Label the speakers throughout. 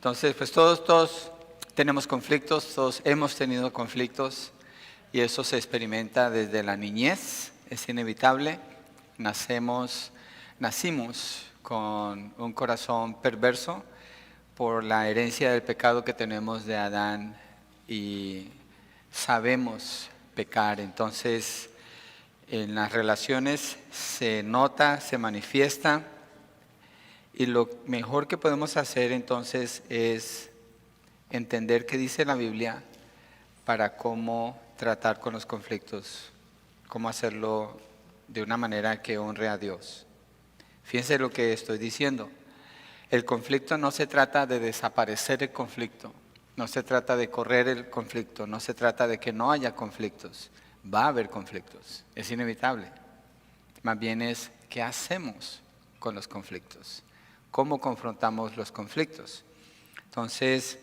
Speaker 1: Entonces, pues todos tenemos conflictos, todos hemos tenido conflictos y eso se experimenta desde la niñez, es inevitable. Nacimos con un corazón perverso por la herencia del pecado que tenemos de Adán y sabemos pecar. Entonces, en las relaciones se nota, se manifiesta. Y lo mejor que podemos hacer entonces es entender qué dice la Biblia para cómo tratar con los conflictos, cómo hacerlo de una manera que honre a Dios. Fíjense lo que estoy diciendo. El conflicto no se trata de desaparecer el conflicto, no se trata de correr el conflicto, no se trata de que no haya conflictos. Va a haber conflictos, es inevitable. Más bien es qué hacemos con los conflictos. ¿Cómo confrontamos los conflictos? Entonces,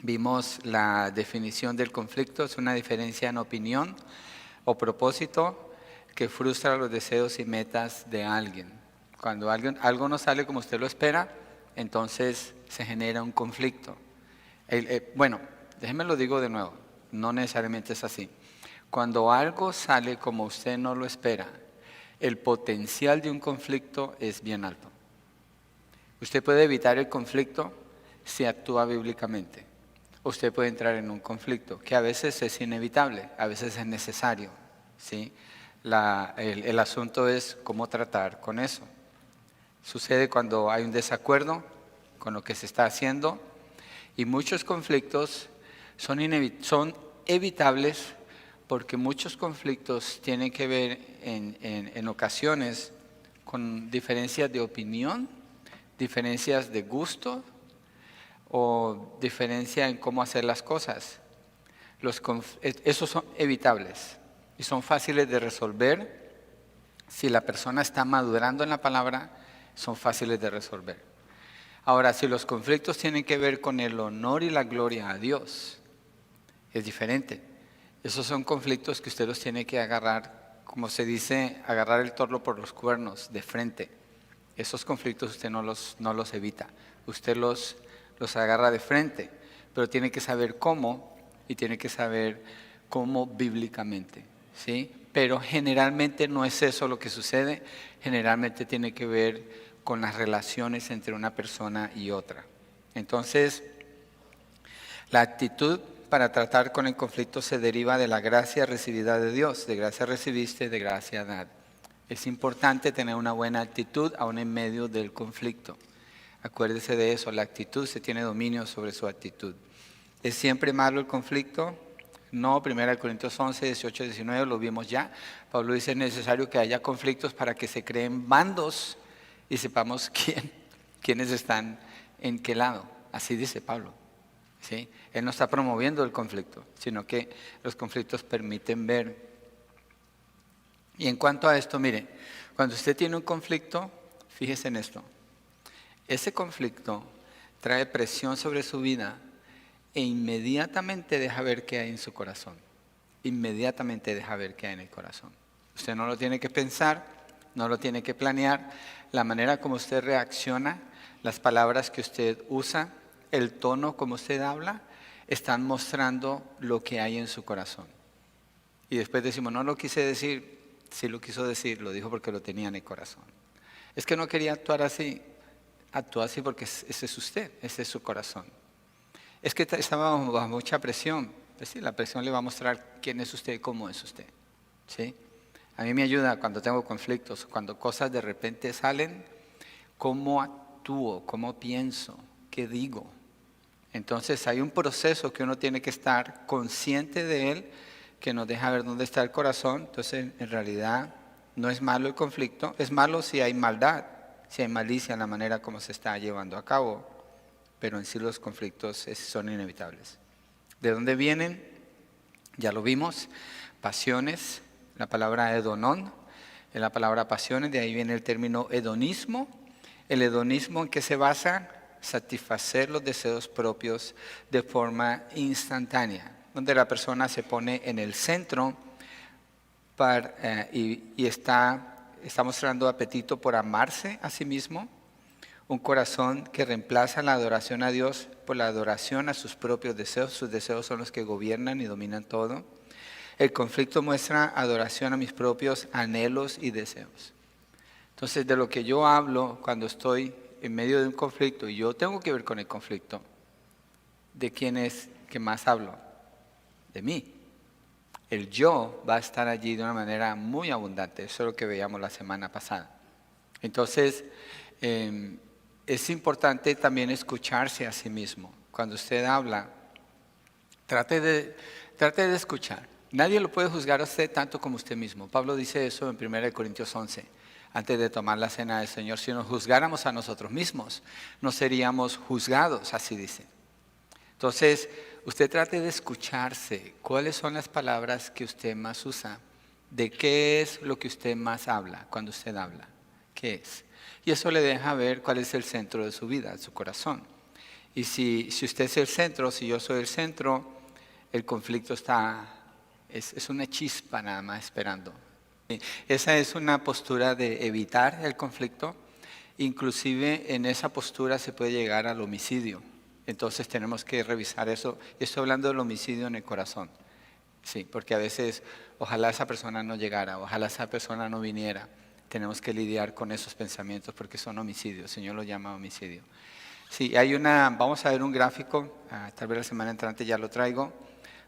Speaker 1: vimos la definición del conflicto, es una diferencia en opinión o propósito que frustra los deseos y metas de alguien. Cuando algo no sale como usted lo espera, entonces se genera un conflicto. Bueno, déjeme lo digo de nuevo, no necesariamente es así. Cuando algo sale como usted no lo espera, el potencial de un conflicto es bien alto. Usted puede evitar el conflicto si actúa bíblicamente. Usted puede entrar en un conflicto que a veces es inevitable, a veces es necesario, ¿sí? El asunto es cómo tratar con eso. Sucede cuando hay un desacuerdo con lo que se está haciendo y muchos conflictos son evitables porque muchos conflictos tienen que ver en ocasiones con diferencias de opinión, diferencias de gusto o diferencia en cómo hacer las cosas. Esos son evitables y son fáciles de resolver. Si la persona está madurando en la palabra, son fáciles de resolver. Ahora, si los conflictos tienen que ver con el honor y la gloria a Dios, es diferente. Esos son conflictos que usted los tiene que agarrar, como se dice, agarrar el toro por los cuernos, de frente. Esos conflictos usted no los evita, usted los agarra de frente, pero tiene que saber cómo y tiene que saber cómo bíblicamente, ¿sí? Pero generalmente no es eso lo que sucede, generalmente tiene que ver con las relaciones entre una persona y otra. Entonces, la actitud para tratar con el conflicto se deriva de la gracia recibida de Dios, de gracia recibiste, de gracia dad. Es importante tener una buena actitud aún en medio del conflicto. Acuérdese de eso, la actitud, se tiene dominio sobre su actitud. ¿Es siempre malo el conflicto? No, 1 Corintios 11, 18, 19, lo vimos ya. Pablo dice, es necesario que haya conflictos para que se creen bandos y sepamos quiénes están en qué lado. Así dice Pablo, ¿sí? Él no está promoviendo el conflicto, sino que los conflictos permiten ver. Y en cuanto a esto, mire, cuando usted tiene un conflicto, fíjese en esto. Ese conflicto trae presión sobre su vida e inmediatamente deja ver qué hay en su corazón. Inmediatamente deja ver qué hay en el corazón. Usted no lo tiene que pensar, no lo tiene que planear. La manera como usted reacciona, las palabras que usted usa, el tono como usted habla, están mostrando lo que hay en su corazón. Y después decimos, no lo quise decir, sí lo quiso decir, lo dijo porque lo tenía en el corazón. Es que no quería actuar así. Actúa así porque ese es usted, ese es su corazón. Es que estaba bajo mucha presión. Pues sí, la presión le va a mostrar quién es usted y cómo es usted, ¿sí? A mí me ayuda cuando tengo conflictos, cuando cosas de repente salen, cómo actúo, cómo pienso, qué digo. Entonces hay un proceso que uno tiene que estar consciente de él, que nos deja ver dónde está el corazón. Entonces en realidad no es malo el conflicto, es malo si hay maldad, si hay malicia en la manera como se está llevando a cabo, pero en sí los conflictos son inevitables. ¿De dónde vienen? Ya lo vimos, pasiones, la palabra hedonón, en la palabra pasiones, de ahí viene el término hedonismo. El hedonismo, ¿en qué se basa? Satisfacer los deseos propios de forma instantánea, donde la persona se pone en el centro y está mostrando apetito por amarse a sí mismo Un corazón que reemplaza la adoración a Dios por la adoración a sus propios deseos. Sus deseos son los que gobiernan y dominan todo. El conflicto muestra adoración a mis propios anhelos y deseos. Entonces, de lo que yo hablo cuando estoy en medio de un conflicto, y yo tengo que ver con el conflicto, ¿de quién es que más hablo? De mí. El yo va a estar allí de una manera muy abundante. Eso es lo que veíamos la semana pasada. Entonces, es importante también escucharse a sí mismo. Cuando usted habla, trate de escuchar. Nadie lo puede juzgar a usted tanto como usted mismo. Pablo dice eso en 1 Corintios 11, antes de tomar la cena del Señor. Si nos juzgáramos a nosotros mismos, no seríamos juzgados, así dice. Entonces, usted trate de escucharse. ¿Cuáles son las palabras que usted más usa? ¿De qué es lo que usted más habla cuando usted habla? ¿Qué es? Y eso le deja ver cuál es el centro de su vida, de su corazón. Y si usted es el centro, si yo soy el centro, el conflicto es una chispa nada más esperando. Esa es una postura de evitar el conflicto. Inclusive en esa postura se puede llegar al homicidio. Entonces tenemos que revisar eso. Estoy hablando del homicidio en el corazón. Sí, porque a veces ojalá esa persona no llegara, ojalá esa persona no viniera. Tenemos que lidiar con esos pensamientos porque son homicidios. El Señor lo llama homicidio. Sí, vamos a ver un gráfico, tal vez la semana entrante ya lo traigo,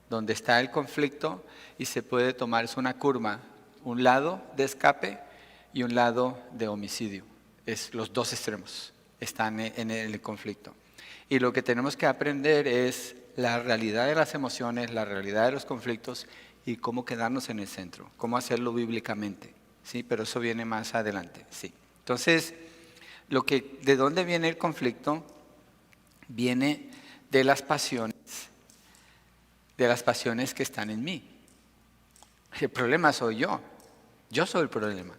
Speaker 1: donde está el conflicto y se puede tomar, es una curva, un lado de escape y un lado de homicidio. Es los dos extremos están en el conflicto. Y lo que tenemos que aprender es la realidad de las emociones, la realidad de los conflictos y cómo quedarnos en el centro, cómo hacerlo bíblicamente. Sí, pero eso viene más adelante. Sí. Entonces, ¿de dónde viene el conflicto? Viene de las pasiones que están en mí. El problema soy yo soy el problema.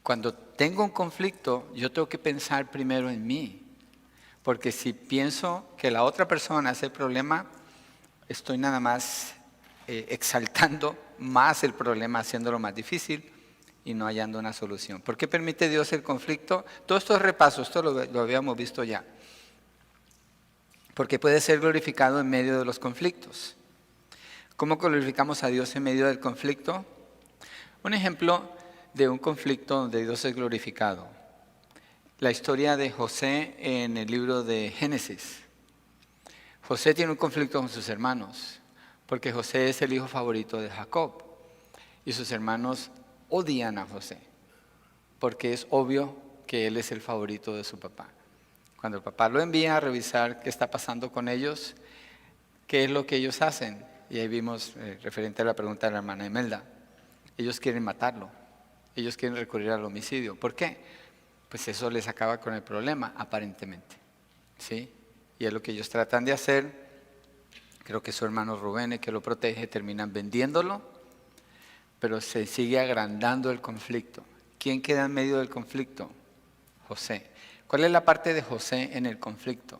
Speaker 1: Cuando tengo un conflicto, yo tengo que pensar primero en mí, porque si pienso que la otra persona es el problema, estoy nada más exaltando más el problema, haciéndolo más difícil y no hallando una solución. ¿Por qué permite Dios el conflicto? Todos estos repasos, esto lo habíamos visto ya. Porque puede ser glorificado en medio de los conflictos. ¿Cómo glorificamos a Dios en medio del conflicto? Un ejemplo de un conflicto donde Dios es glorificado. La historia de José en el libro de Génesis. José tiene un conflicto con sus hermanos, porque José es el hijo favorito de Jacob. Y sus hermanos odian a José, porque es obvio que él es el favorito de su papá. Cuando el papá lo envía a revisar qué está pasando con ellos, ¿qué es lo que ellos hacen? Y ahí vimos, referente a la pregunta de la hermana Imelda, ellos quieren matarlo, ellos quieren recurrir al homicidio. ¿Por qué? Pues eso les acaba con el problema, aparentemente. ¿Sí? Y es lo que ellos tratan de hacer. Creo que su hermano Rubén, que lo protege, terminan vendiéndolo, pero se sigue agrandando el conflicto. ¿Quién queda en medio del conflicto? José. ¿Cuál es la parte de José en el conflicto?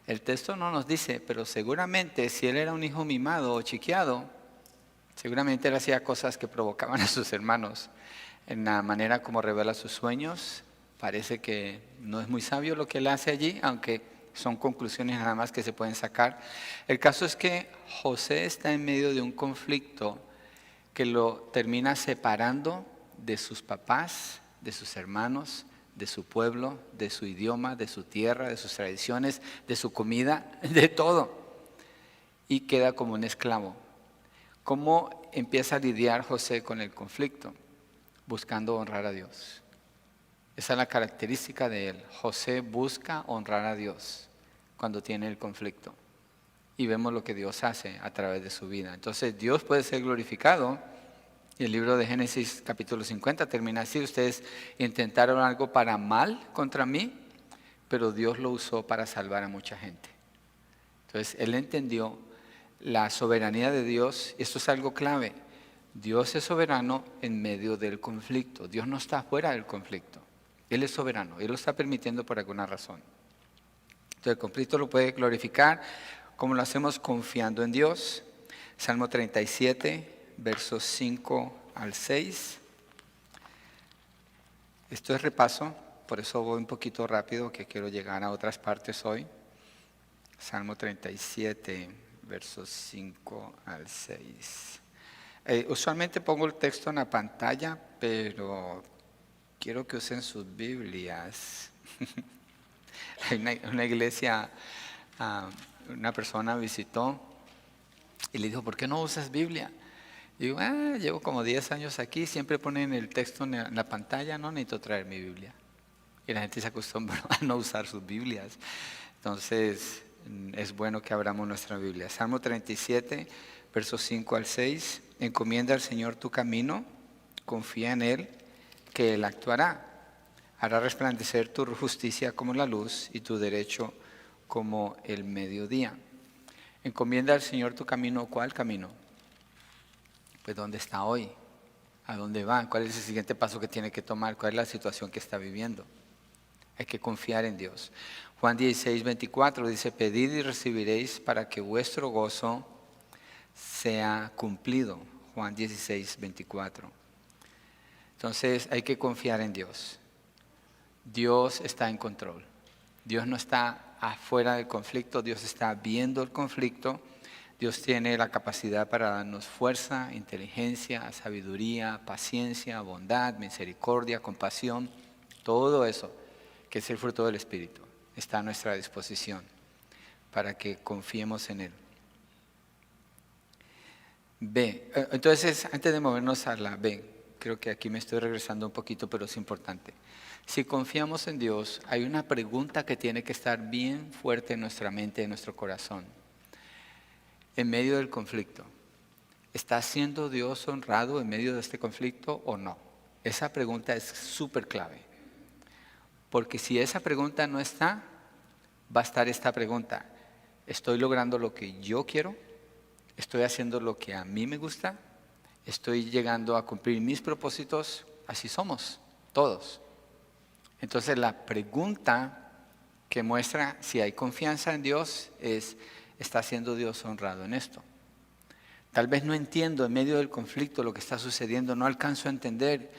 Speaker 1: El texto no nos dice, pero seguramente si él era un hijo mimado o chiqueado, seguramente él hacía cosas que provocaban a sus hermanos. En la manera como revela sus sueños, parece que no es muy sabio lo que él hace allí, aunque son conclusiones nada más que se pueden sacar. El caso es que José está en medio de un conflicto que lo termina separando de sus papás, de sus hermanos, de su pueblo, de su idioma, de su tierra, de sus tradiciones, de su comida, de todo. Y queda como un esclavo. ¿Cómo empieza a lidiar José con el conflicto? Buscando honrar a Dios. Esa es la característica de él. José busca honrar a Dios cuando tiene el conflicto. Y vemos lo que Dios hace a través de su vida. Entonces Dios puede ser glorificado. Y el libro de Génesis capítulo 50 termina así: ustedes intentaron algo para mal contra mí, pero Dios lo usó para salvar a mucha gente. Entonces él entendió la soberanía de Dios, y esto es algo clave. Dios es soberano en medio del conflicto. Dios no está fuera del conflicto. Él es soberano, Él lo está permitiendo por alguna razón. Entonces el conflicto lo puede glorificar. ¿Cómo lo hacemos? Confiando en Dios. Salmo 37. Versos 5 al 6. Esto es repaso, por eso voy un poquito rápido, que quiero llegar a otras partes hoy. Salmo 37, versos 5 al 6. Usualmente pongo el texto en la pantalla, pero quiero que usen sus Biblias. Hay una iglesia, una persona visitó y le dijo, ¿por qué no usas Biblia? Digo, llevo como 10 años aquí, siempre ponen el texto en la pantalla, no necesito traer mi Biblia. Y la gente se acostumbra a no usar sus Biblias. Entonces, es bueno que abramos nuestra Biblia. Salmo 37, versos 5 al 6. Encomienda al Señor tu camino, confía en Él, que Él actuará. Hará resplandecer tu justicia como la luz y tu derecho como el mediodía. Encomienda al Señor tu camino. ¿Cuál camino? Pues ¿dónde está hoy? ¿A dónde va? ¿Cuál es el siguiente paso que tiene que tomar? ¿Cuál es la situación que está viviendo? Hay que confiar en Dios. Juan 16, 24 dice, pedid y recibiréis para que vuestro gozo sea cumplido. Juan 16, 24. Entonces hay que confiar en Dios. Dios está en control. Dios no está afuera del conflicto, Dios está viendo el conflicto. Dios tiene la capacidad para darnos fuerza, inteligencia, sabiduría, paciencia, bondad, misericordia, compasión, todo eso que es el fruto del Espíritu, está a nuestra disposición para que confiemos en Él. B. Entonces, antes de movernos a la B, creo que aquí me estoy regresando un poquito, pero es importante. Si confiamos en Dios, hay una pregunta que tiene que estar bien fuerte en nuestra mente, en nuestro corazón. En medio del conflicto, ¿está siendo Dios honrado en medio de este conflicto o no? Esa pregunta es súper clave. Porque si esa pregunta no está, va a estar esta pregunta. ¿Estoy logrando lo que yo quiero? ¿Estoy haciendo lo que a mí me gusta? ¿Estoy llegando a cumplir mis propósitos? Así somos, todos. Entonces la pregunta que muestra si hay confianza en Dios es, ¿está siendo Dios honrado en esto? Tal vez no entiendo en medio del conflicto lo que está sucediendo, no alcanzo a entender.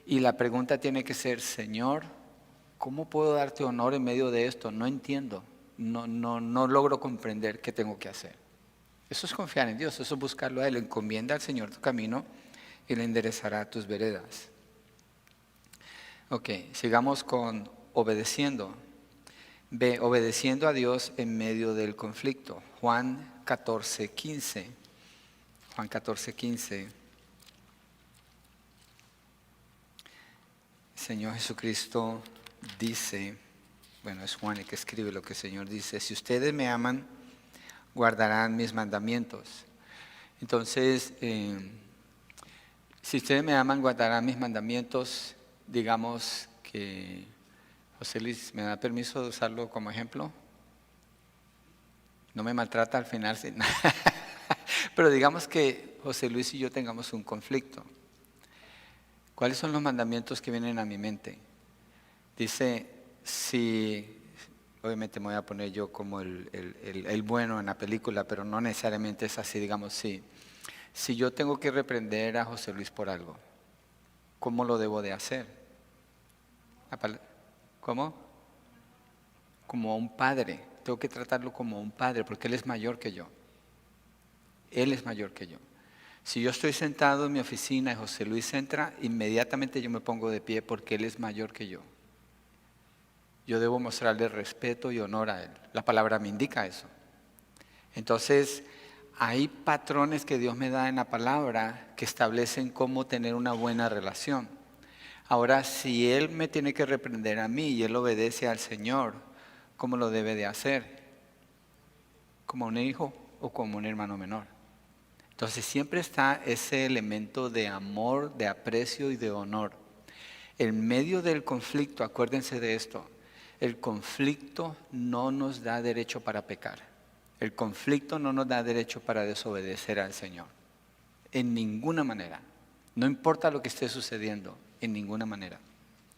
Speaker 1: Y la pregunta tiene que ser, Señor, ¿cómo puedo darte honor en medio de esto? No entiendo, no logro comprender qué tengo que hacer. Eso es confiar en Dios, eso es buscarlo a Él. Encomienda al Señor tu camino y le enderezará tus veredas. Ok, sigamos con obedeciendo. B, obedeciendo a Dios en medio del conflicto. Juan 14, 15. Juan 14, 15. El Señor Jesucristo dice, bueno, es Juan el que escribe lo que el Señor dice, si ustedes me aman, guardarán mis mandamientos. Entonces, si ustedes me aman, guardarán mis mandamientos. Digamos que, José Luis, ¿me da permiso de usarlo como ejemplo? No me maltrata al final, sí. Pero digamos que José Luis y yo tengamos un conflicto. ¿Cuáles son los mandamientos que vienen a mi mente? Dice, si, obviamente me voy a poner yo como el bueno en la película, pero no necesariamente es así, digamos, si yo tengo que reprender a José Luis por algo, ¿cómo lo debo de hacer? ¿Cómo? Como un padre, tengo que tratarlo como un padre, porque él es mayor que yo. Él es mayor que yo. Si yo estoy sentado en mi oficina y José Luis entra, inmediatamente yo me pongo de pie porque él es mayor que yo. Yo debo mostrarle respeto y honor a él. La palabra me indica eso. Entonces, hay patrones que Dios me da en la palabra que establecen cómo tener una buena relación. Ahora, si él me tiene que reprender a mí y él obedece al Señor, ¿cómo lo debe de hacer? ¿Como un hijo o como un hermano menor? Entonces siempre está ese elemento de amor, de aprecio y de honor. En medio del conflicto, acuérdense de esto, el conflicto no nos da derecho para pecar. El conflicto no nos da derecho para desobedecer al Señor. En ninguna manera. No importa lo que esté sucediendo, en ninguna manera.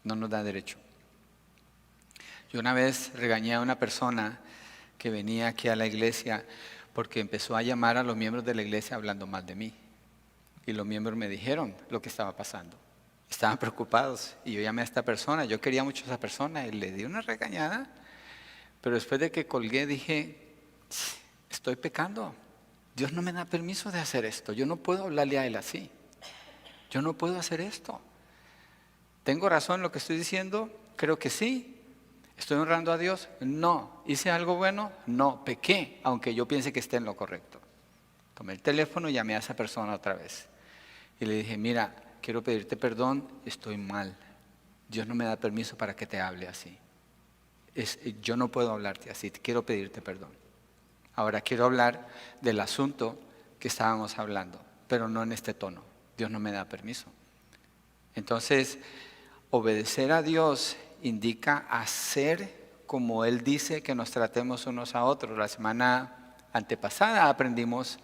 Speaker 1: No nos da derecho. Yo una vez regañé a una persona que venía aquí a la iglesia porque empezó a llamar a los miembros de la iglesia hablando mal de mí. Y los miembros me dijeron lo que estaba pasando. Estaban preocupados y yo llamé a esta persona, yo quería mucho a esa persona y le di una regañada, pero después de que colgué dije, estoy pecando, Dios no me da permiso de hacer esto, yo no puedo hablarle a él así, yo no puedo hacer esto. ¿Tengo razón en lo que estoy diciendo? Creo que sí. ¿Estoy honrando a Dios? No. ¿Hice algo bueno? No. Pequé, aunque yo piense que esté en lo correcto. Tomé el teléfono y llamé a esa persona otra vez. Y le dije, mira, quiero pedirte perdón, estoy mal. Dios no me da permiso para que te hable así. Yo no puedo hablarte así, quiero pedirte perdón. Ahora quiero hablar del asunto que estábamos hablando, pero no en este tono. Dios no me da permiso. Entonces, obedecer a Dios indica hacer como Él dice que nos tratemos unos a otros. La semana antepasada aprendimos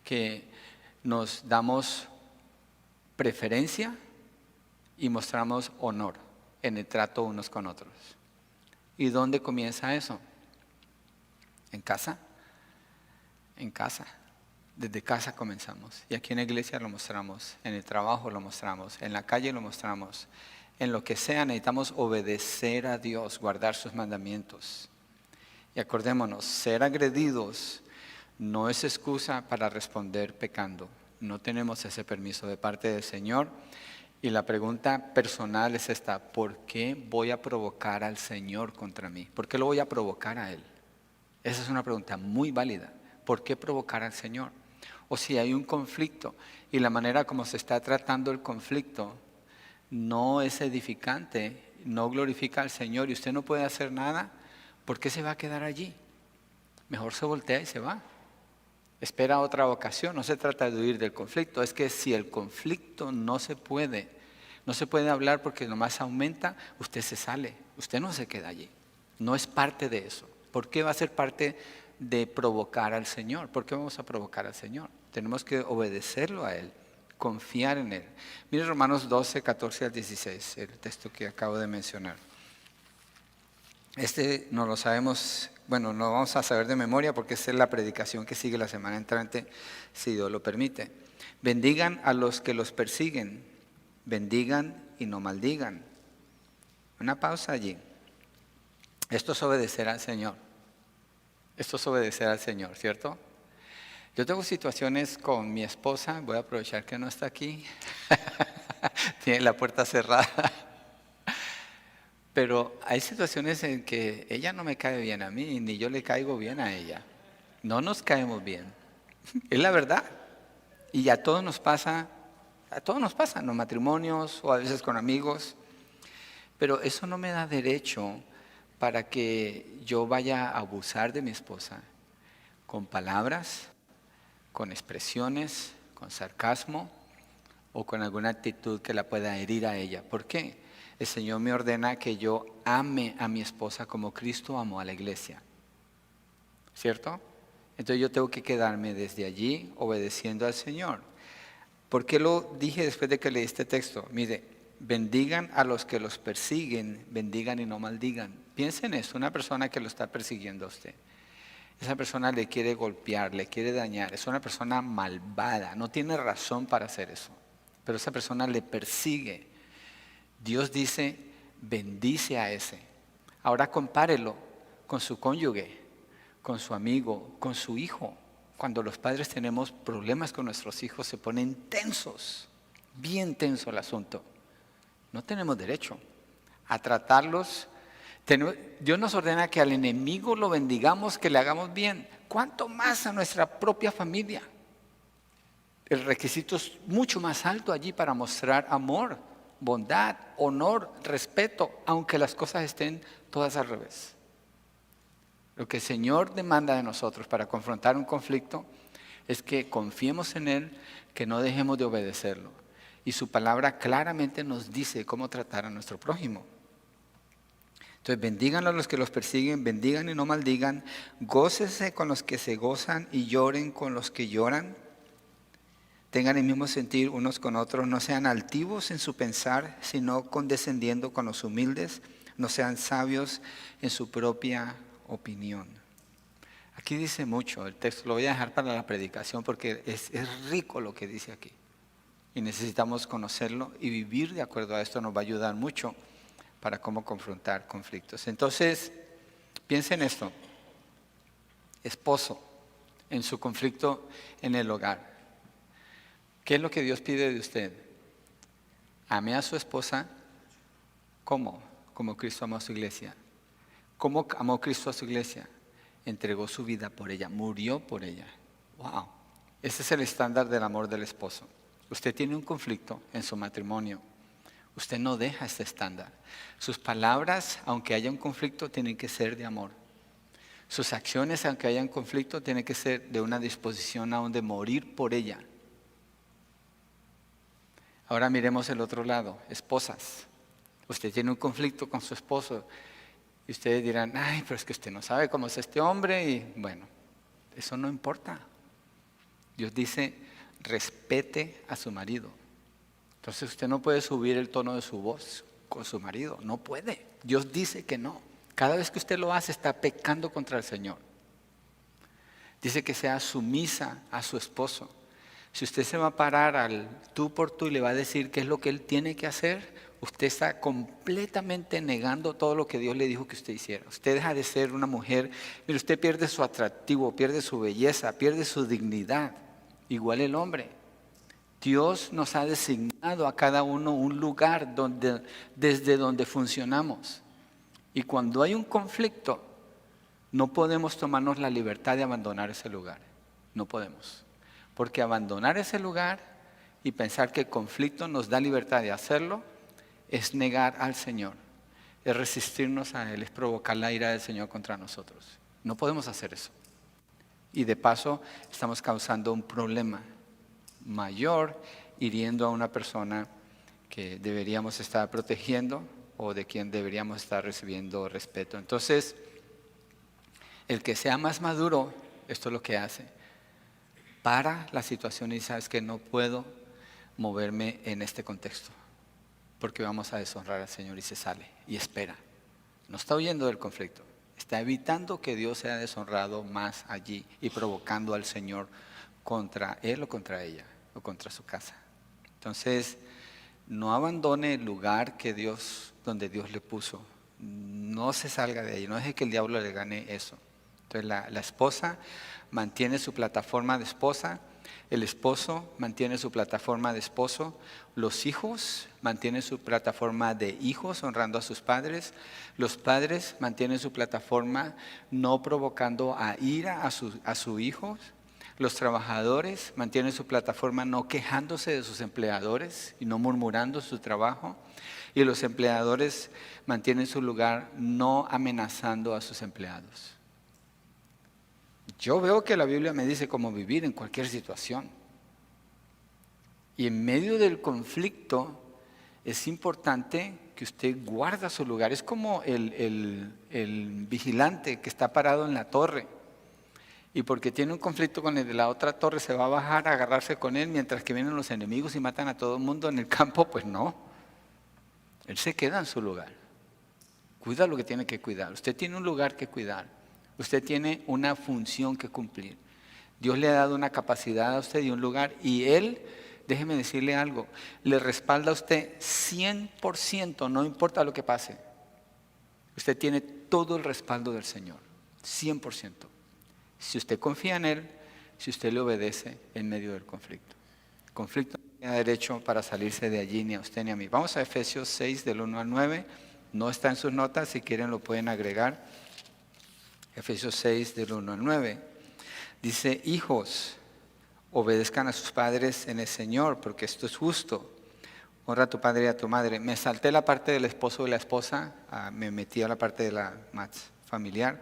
Speaker 1: que nos damos preferencia y mostramos honor en el trato unos con otros. ¿Y dónde comienza eso? ¿En casa? En casa. Desde casa comenzamos. Y aquí en la iglesia lo mostramos, en el trabajo lo mostramos, en la calle lo mostramos. En lo que sea necesitamos obedecer a Dios, guardar sus mandamientos. Y acordémonos, ser agredidos no es excusa para responder pecando. No tenemos ese permiso de parte del Señor. Y la pregunta personal es esta: ¿por qué voy a provocar al Señor contra mí? ¿Por qué lo voy a provocar a Él? Esa es una pregunta muy válida. ¿Por qué provocar al Señor? O si hay un conflicto y la manera como se está tratando el conflicto no es edificante, no glorifica al Señor y usted no puede hacer nada, ¿por qué se va a quedar allí? Mejor se voltea y se va. Espera otra ocasión. No se trata de huir del conflicto, es que si el conflicto no se puede hablar porque nomás aumenta, usted se sale, usted no se queda allí. No es parte de eso. ¿Por qué va a ser parte de provocar al Señor? ¿Por qué vamos a provocar al Señor? Tenemos que obedecerlo a Él, confiar en Él. Mire Romanos 12, 14 al 16, el texto que acabo de mencionar. No lo sabemos, bueno, no vamos a saber de memoria porque esa es la predicación que sigue la semana entrante, si Dios lo permite. Bendigan a los que los persiguen, bendigan y no maldigan. Una pausa allí. Esto es obedecer al Señor. Esto es obedecer al Señor, ¿cierto? Yo tengo situaciones con mi esposa, voy a aprovechar que no está aquí, tiene la puerta cerrada, pero hay situaciones en que ella no me cae bien a mí, ni yo le caigo bien a ella. No nos caemos bien, es la verdad. Y a todos nos pasa en los matrimonios o a veces con amigos, pero eso no me da derecho para que yo vaya a abusar de mi esposa con palabras, con expresiones, con sarcasmo o con alguna actitud que la pueda herir a ella. ¿Por qué? El Señor me ordena que yo ame a mi esposa como Cristo amó a la iglesia. ¿Cierto? Entonces yo tengo que quedarme desde allí obedeciendo al Señor. ¿Por qué lo dije después de que leí este texto? Mire, bendigan a los que los persiguen, bendigan y no maldigan. Piensen en eso, una persona que lo está persiguiendo a usted. Esa persona le quiere golpear, le quiere dañar, es una persona malvada, no tiene razón para hacer eso, pero esa persona le persigue. Dios dice, bendice a ese. Ahora compárelo con su cónyuge, con su amigo, con su hijo. Cuando los padres tenemos problemas con nuestros hijos se ponen tensos, bien tenso el asunto. No tenemos derecho a tratarlos. Dios nos ordena que al enemigo lo bendigamos, que le hagamos bien. ¿Cuánto más a nuestra propia familia? El requisito es mucho más alto allí para mostrar amor, bondad, honor, respeto, aunque las cosas estén todas al revés. Lo que el Señor demanda de nosotros para confrontar un conflicto es que confiemos en Él, que no dejemos de obedecerlo. Y su palabra claramente nos dice cómo tratar a nuestro prójimo. Entonces, bendigan a los que los persiguen, bendigan y no maldigan, gócese con los que se gozan y lloren con los que lloran. Tengan el mismo sentir unos con otros, no sean altivos en su pensar, sino condescendiendo con los humildes, no sean sabios en su propia opinión. Aquí dice mucho el texto, lo voy a dejar para la predicación porque es rico lo que dice aquí. Y necesitamos conocerlo y vivir de acuerdo a esto nos va a ayudar mucho para cómo confrontar conflictos. Entonces, piensa en esto. Esposo, en su conflicto en el hogar. ¿Qué es lo que Dios pide de usted? Ame a su esposa. ¿Cómo? Como Cristo amó a su iglesia. ¿Cómo amó Cristo a su iglesia? Entregó su vida por ella, murió por ella. ¡Wow! Ese es el estándar del amor del esposo. Usted tiene un conflicto en su matrimonio. Usted no deja este estándar. Sus palabras, aunque haya un conflicto, tienen que ser de amor. Sus acciones, aunque haya un conflicto, tienen que ser de una disposición aún de morir por ella. Ahora miremos el otro lado, esposas. Usted tiene un conflicto con su esposo y ustedes dirán, ay, pero es que usted no sabe cómo es este hombre y bueno, eso no importa. Dios dice, respete a su marido. Entonces usted no puede subir el tono de su voz con su marido, no puede. Dios dice que no. Cada vez que usted lo hace está pecando contra el Señor. Dice que sea sumisa a su esposo. Si usted se va a parar al tú por tú y le va a decir qué es lo que él tiene que hacer, usted está completamente negando todo lo que Dios le dijo que usted hiciera. Usted deja de ser una mujer, mire, usted pierde su atractivo, pierde su belleza, pierde su dignidad. Igual el hombre. Dios nos ha designado a cada uno un lugar desde donde funcionamos. Y cuando hay un conflicto, no podemos tomarnos la libertad de abandonar ese lugar. No podemos. Porque abandonar ese lugar y pensar que el conflicto nos da libertad de hacerlo, es negar al Señor, es resistirnos a Él, es provocar la ira del Señor contra nosotros. No podemos hacer eso. Y de paso estamos causando un problema mayor, hiriendo a una persona que deberíamos estar protegiendo o de quien deberíamos estar recibiendo respeto. Entonces, el que sea más maduro, esto es lo que hace. Para la situación y sabes que no puedo moverme en este contexto porque vamos a deshonrar al Señor y se sale y espera. No está huyendo del conflicto, está evitando que Dios sea deshonrado más allí y provocando al Señor contra él o contra ella o contra su casa. Entonces, no abandone el lugar donde Dios le puso. No se salga de ahí, no deje que el diablo le gane eso. Entonces la esposa mantiene su plataforma de esposa, el esposo mantiene su plataforma de esposo, los hijos mantienen su plataforma de hijos honrando a sus padres, los padres mantienen su plataforma no provocando a ira a sus hijos, los trabajadores mantienen su plataforma no quejándose de sus empleadores y no murmurando su trabajo, y los empleadores mantienen su lugar no amenazando a sus empleados. Yo veo que la Biblia me dice cómo vivir en cualquier situación. Y en medio del conflicto es importante que usted guarda su lugar. Es como el vigilante que está parado en la torre. Y porque tiene un conflicto con el de la otra torre se va a bajar a agarrarse con él mientras que vienen los enemigos y matan a todo el mundo en el campo. Pues no. Él se queda en su lugar. Cuida lo que tiene que cuidar. Usted tiene un lugar que cuidar. Usted tiene una función que cumplir. Dios le ha dado una capacidad a usted y un lugar y Él, déjeme decirle algo, le respalda a usted 100%, no importa lo que pase. Usted tiene todo el respaldo del Señor, 100%. Si usted confía en Él, si usted le obedece en medio del conflicto. El conflicto no tiene derecho para salirse de allí ni a usted ni a mí. Vamos a Efesios 6 del 1 al 9. No está en sus notas, si quieren lo pueden agregar. Efesios 6 del 1 al 9. Dice, hijos, obedezcan a sus padres en el Señor, porque esto es justo. Honra a tu padre y a tu madre. Me salté la parte del esposo y la esposa, me metí a la parte de la más familiar.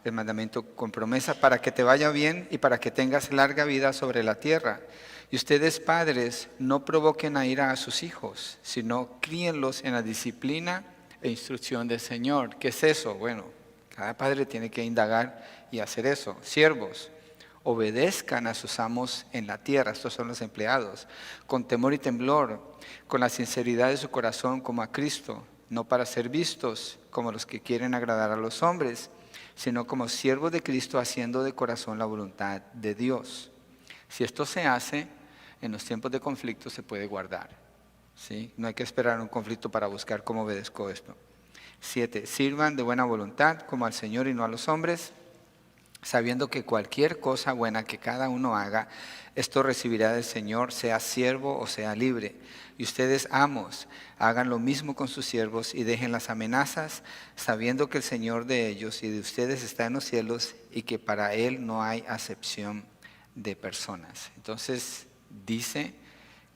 Speaker 1: El mandamiento con promesa para que te vaya bien y para que tengas larga vida sobre la tierra. Y ustedes padres no provoquen a ira a sus hijos, sino críenlos en la disciplina e instrucción del Señor. ¿Qué es eso? Bueno, cada padre tiene que indagar y hacer eso. Siervos, obedezcan a sus amos en la tierra, estos son los empleados, con temor y temblor, con la sinceridad de su corazón como a Cristo, no para ser vistos como los que quieren agradar a los hombres, sino como siervos de Cristo haciendo de corazón la voluntad de Dios. Si esto se hace, en los tiempos de conflicto se puede guardar. ¿Sí? No hay que esperar un conflicto para buscar cómo obedezco esto. 7. Sirvan de buena voluntad como al Señor y no a los hombres, sabiendo que cualquier cosa buena que cada uno haga, esto recibirá del Señor, sea siervo o sea libre. Y ustedes, amos, hagan lo mismo con sus siervos y dejen las amenazas, sabiendo que el Señor de ellos y de ustedes está en los cielos y que para Él no hay acepción de personas. Entonces dice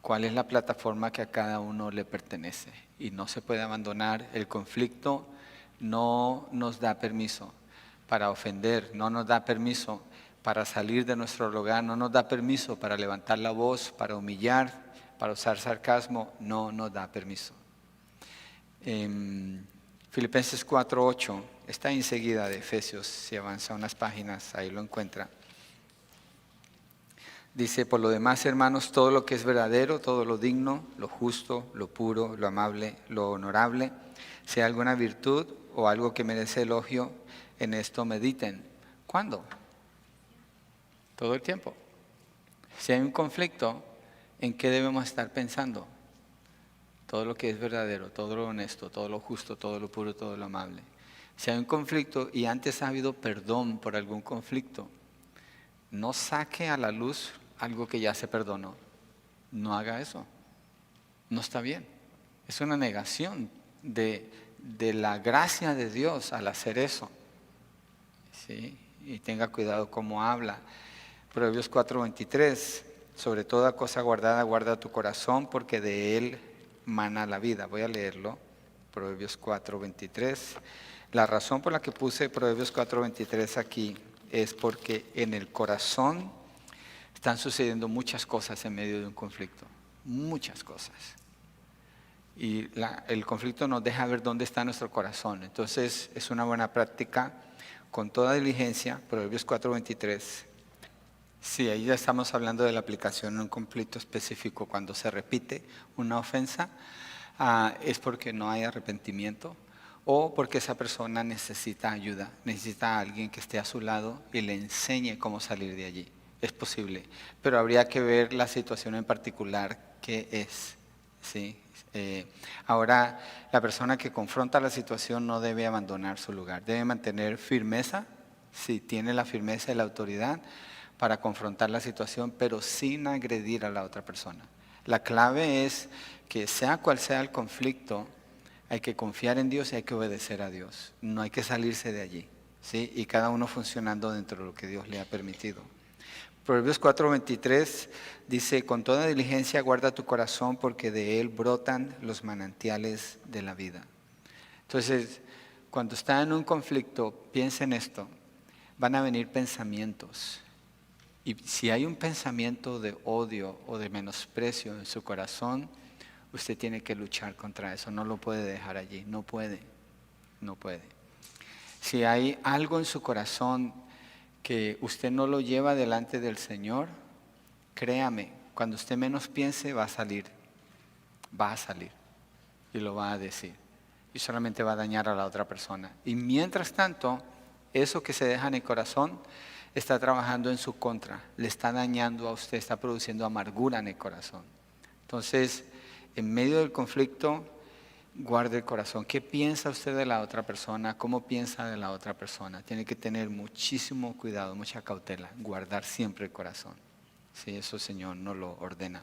Speaker 1: cuál es la plataforma que a cada uno le pertenece y no se puede abandonar. El conflicto no nos da permiso para ofender, no nos da permiso para salir de nuestro lugar, no nos da permiso para levantar la voz, para humillar, para usar sarcasmo, no nos da permiso. Filipenses 4:8, está enseguida de Efesios, si avanza unas páginas, ahí lo encuentra. Dice, por lo demás, hermanos, todo lo que es verdadero, todo lo digno, lo justo, lo puro, lo amable, lo honorable, sea alguna virtud o algo que merece elogio, en esto mediten. ¿Cuándo? Todo el tiempo. Si hay un conflicto, ¿en qué debemos estar pensando? Todo lo que es verdadero, todo lo honesto, todo lo justo, todo lo puro, todo lo amable. Si hay un conflicto y antes ha habido perdón por algún conflicto, no saque a la luz algo que ya se perdonó. No haga eso. No está bien. Es una negación de la gracia de Dios al hacer eso. ¿Sí? Y tenga cuidado cómo habla. Proverbios 4:23, sobre toda cosa guardada, guarda tu corazón, porque de él mana la vida. Voy a leerlo. Proverbios 4:23. La razón por la que puse Proverbios 4:23 aquí es porque en el corazón están sucediendo muchas cosas en medio de un conflicto. Muchas cosas. Y el conflicto nos deja ver dónde está nuestro corazón. Entonces es una buena práctica, con toda diligencia, Proverbios 4:23. Sí, ahí ya estamos hablando de la aplicación en un conflicto específico. Cuando se repite una ofensa, es porque no hay arrepentimiento o porque esa persona necesita ayuda, necesita a alguien que esté a su lado y le enseñe cómo salir de allí. Es posible, pero habría que ver la situación en particular, qué es. ¿Sí? Ahora, la persona que confronta la situación no debe abandonar su lugar, debe mantener firmeza, si tiene la firmeza y la autoridad para confrontar la situación, pero sin agredir a la otra persona. La clave es que sea cual sea el conflicto, hay que confiar en Dios y hay que obedecer a Dios. No hay que salirse de allí, ¿sí? Y cada uno funcionando dentro de lo que Dios le ha permitido. Proverbios 4:23 dice, con toda diligencia guarda tu corazón porque de él brotan los manantiales de la vida. Entonces, cuando está en un conflicto, piensa en esto, van a venir pensamientos. Y si hay un pensamiento de odio o de menosprecio en su corazón, usted tiene que luchar contra eso, no lo puede dejar allí, no puede. Si hay algo en su corazón que usted no lo lleva delante del Señor, créame, cuando usted menos piense va a salir y lo va a decir y solamente va a dañar a la otra persona. Y mientras tanto, eso que se deja en el corazón está trabajando en su contra, le está dañando a usted, está produciendo amargura en el corazón. Entonces, en medio del conflicto, guarde el corazón. ¿Qué piensa usted de la otra persona? ¿Cómo piensa de la otra persona? Tiene que tener muchísimo cuidado, mucha cautela, guardar siempre el corazón. Sí, eso el Señor nos lo ordena.